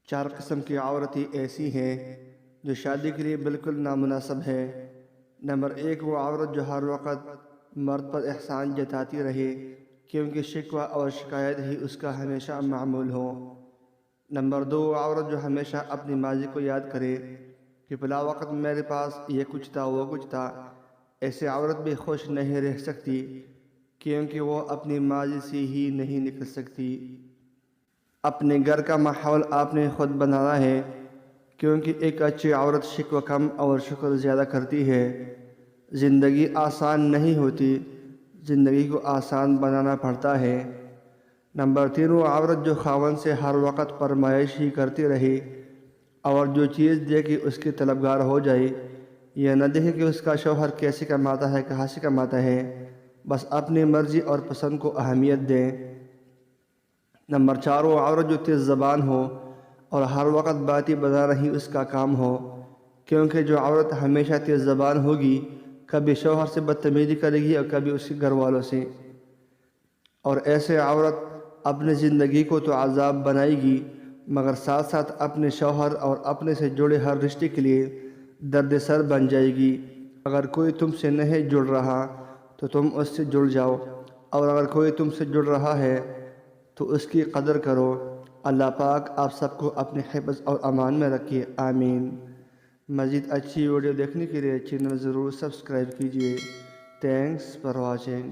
4 قسم کی عورتیں ایسی ہیں جو شادی کے لیے بالکل نامناسب ہے۔ نمبر 1، وہ عورت جو ہر وقت مرد پر احسان جتاتی رہے کیونکہ شکوہ اور شکایت ہی اس کا ہمیشہ معمول ہو۔ نمبر 2، وہ عورت جو ہمیشہ اپنی ماضی کو یاد کرے کہ فلاں وقت میرے پاس یہ کچھ تھا وہ کچھ تھا۔ ایسی عورت بھی خوش نہیں رہ سکتی کیونکہ وہ اپنی ماضی سے ہی نہیں نکل سکتی۔ اپنے گھر کا ماحول آپ نے خود بنانا ہے، کیونکہ ایک اچھی عورت شکوہ کم اور شکر زیادہ کرتی ہے۔ زندگی آسان نہیں ہوتی، زندگی کو آسان بنانا پڑتا ہے۔ نمبر 3، وہ عورت جو خاوند سے ہر وقت فرمائش ہی کرتی رہے اور جو چیز دے کہ اس کی طلبگار ہو جائے، یہ نہ دیکھے کہ اس کا شوہر کیسے کماتا ہے کہاں سے کماتا ہے، بس اپنی مرضی اور پسند کو اہمیت دیں۔ نمبر 4، وہ عورت جو تیز زبان ہو اور ہر وقت باتیں بنانا ہی اس کا کام ہو، کیونکہ جو عورت ہمیشہ تیز زبان ہوگی کبھی شوہر سے بدتمیزی کرے گی اور کبھی اس کے گھر والوں سے، اور ایسے عورت اپنی زندگی کو تو عذاب بنائے گی مگر ساتھ ساتھ اپنے شوہر اور اپنے سے جڑے ہر رشتے کے لیے درد سر بن جائے گی۔ اگر کوئی تم سے نہیں جڑ رہا تو تم اس سے جڑ جاؤ، اور اگر کوئی تم سے جڑ رہا ہے تو اس کی قدر کرو۔ اللہ پاک آپ سب کو اپنے حفظ اور امان میں رکھے، آمین۔ مزید اچھی ویڈیو دیکھنے کے لیے چینل ضرور سبسکرائب کیجیے۔ Thanks for watching.